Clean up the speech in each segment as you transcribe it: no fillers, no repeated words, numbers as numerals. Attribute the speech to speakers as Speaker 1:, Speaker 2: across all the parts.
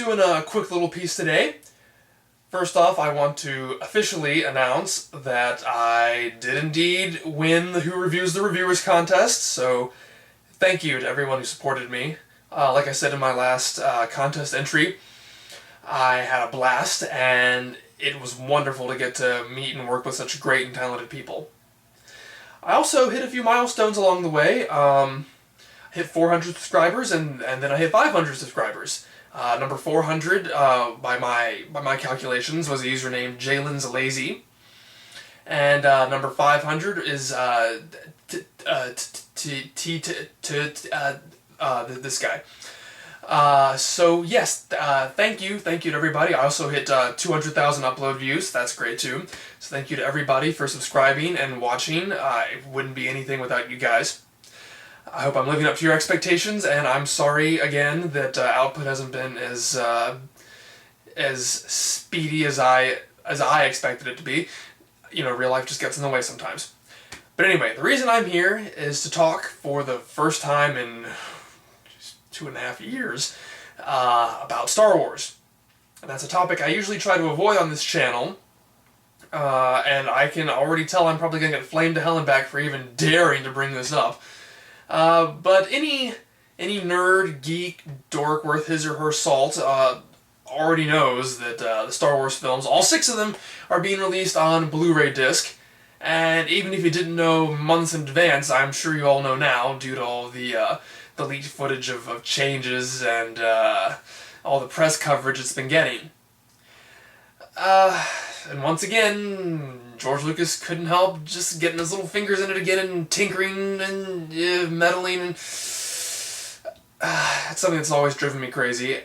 Speaker 1: doing a quick little piece today. First off, I want to officially announce that I did indeed win the Who Reviews the Reviewers contest, so thank you to everyone who supported me. Like I said in my last contest entry, I had a blast, and it was wonderful to get to meet and work with such great and talented people. I also hit a few milestones along the way. Hit 400 subscribers, and then I hit 500 subscribers. Number 400, by my calculations, was a user named Jalen's Lazy, and number 500 is this guy. So yes, thank you to everybody. I also hit 200,000 upload views. That's great too. So thank you to everybody for subscribing and watching. It wouldn't be anything without you guys. I hope I'm living up to your expectations, and I'm sorry again that output hasn't been as speedy as I expected it to be. You know, real life just gets in the way sometimes. But anyway, the reason I'm here is to talk for the first time in 2.5 years about Star Wars. And that's a topic I usually try to avoid on this channel, and I can already tell I'm probably going to get flamed to hell and back for even daring to bring this up. But any nerd, geek, dork worth his or her salt already knows that the Star Wars films, all 6 of them, are being released on Blu-ray disc. And even if you didn't know months in advance, I'm sure you all know now, due to all the leaked footage of changes and all the press coverage it's been getting. And once again, George Lucas couldn't help just getting his little fingers in it again and tinkering and meddling. And it's something that's always driven me crazy.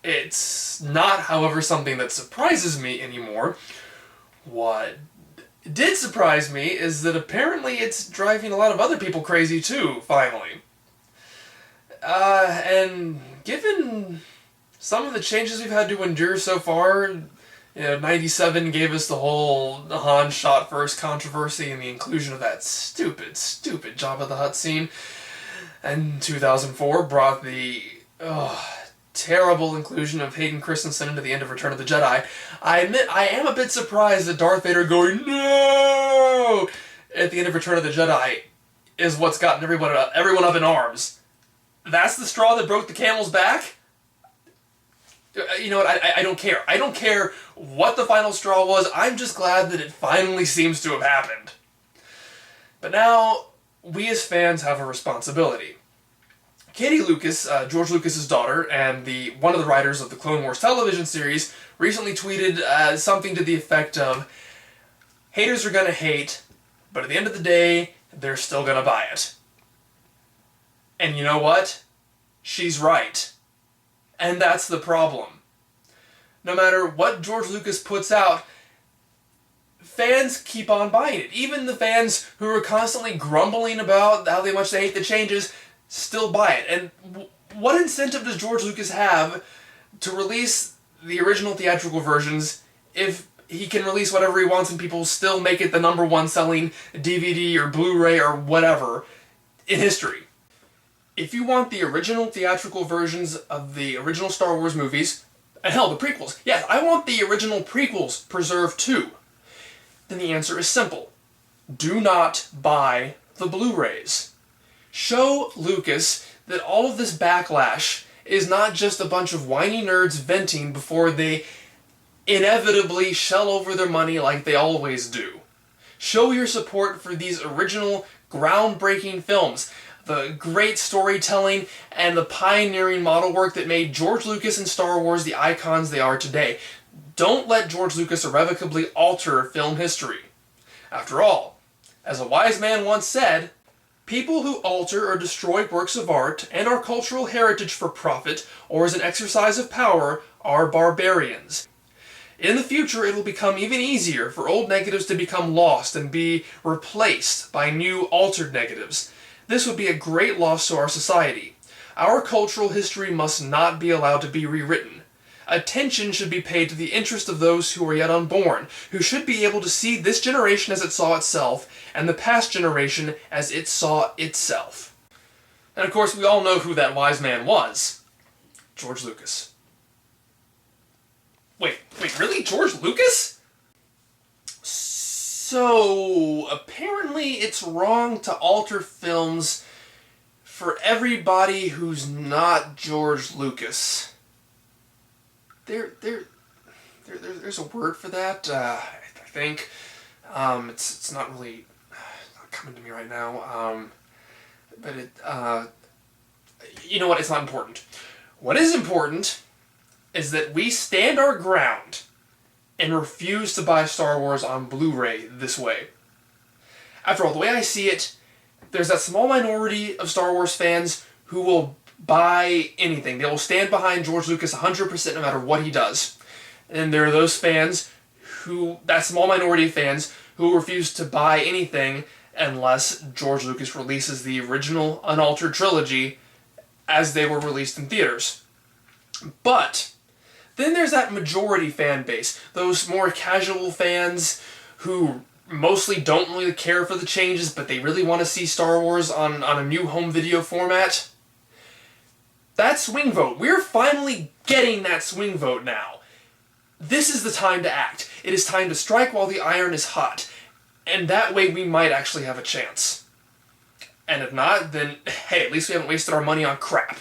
Speaker 1: It's not, however, something that surprises me anymore. What did surprise me is that apparently it's driving a lot of other people crazy too, finally. And given some of the changes we've had to endure so far, you know, 97 gave us the whole Han shot first controversy and the inclusion of that stupid Jabba the Hutt scene. And 2004 brought the terrible inclusion of Hayden Christensen into the end of Return of the Jedi. I admit I am a bit surprised that Darth Vader going "No!" at the end of Return of the Jedi is what's gotten everyone up in arms. That's the straw that broke the camel's back? You know what, I don't care. I don't care what the final straw was, I'm just glad that it finally seems to have happened. But now, we as fans have a responsibility. Katie Lucas, George Lucas's daughter, and one of the writers of the Clone Wars television series, recently tweeted something to the effect of, "Haters are gonna hate, but at the end of the day, they're still gonna buy it." And you know what? She's right. And that's the problem. No matter what George Lucas puts out, fans keep on buying it. Even the fans who are constantly grumbling about how much they hate the changes still buy it. And what incentive does George Lucas have to release the original theatrical versions if he can release whatever he wants and people still make it the #1 selling DVD or Blu-ray or whatever in history? If you want the original theatrical versions of the original Star Wars movies, and hell, the prequels, yes, I want the original prequels preserved too, then the answer is simple. Do not buy the Blu-rays. Show Lucas that all of this backlash is not just a bunch of whiny nerds venting before they inevitably shell over their money like they always do. Show your support for these original, groundbreaking films, the great storytelling, and the pioneering model work that made George Lucas and Star Wars the icons they are today. Don't let George Lucas irrevocably alter film history. After all, as a wise man once said, people who alter or destroy works of art and our cultural heritage for profit or as an exercise of power are barbarians. In the future, it will become even easier for old negatives to become lost and be replaced by new altered negatives. This would be a great loss to our society. Our cultural history must not be allowed to be rewritten. Attention should be paid to the interest of those who are yet unborn, who should be able to see this generation as it saw itself, and the past generation as it saw itself. And of course, we all know who that wise man was. George Lucas. Wait, really? George Lucas? So, apparently it's wrong to alter films for everybody who's not George Lucas. There's a word for that, I think. It's not really not coming to me right now. But you know what? It's not important. What is important is that we stand our ground and refuse to buy Star Wars on Blu-ray this way. After all, the way I see it, there's that small minority of Star Wars fans who will buy anything. They will stand behind George Lucas 100% no matter what he does. And there are those fans that small minority of fans who refuse to buy anything unless George Lucas releases the original unaltered trilogy as they were released in theaters. But then there's that majority fan base, those more casual fans who mostly don't really care for the changes, but they really want to see Star Wars on a new home video format. That swing vote, we're finally getting that swing vote now. This is the time to act. It is time to strike while the iron is hot. And that way we might actually have a chance. And if not, then hey, at least we haven't wasted our money on crap.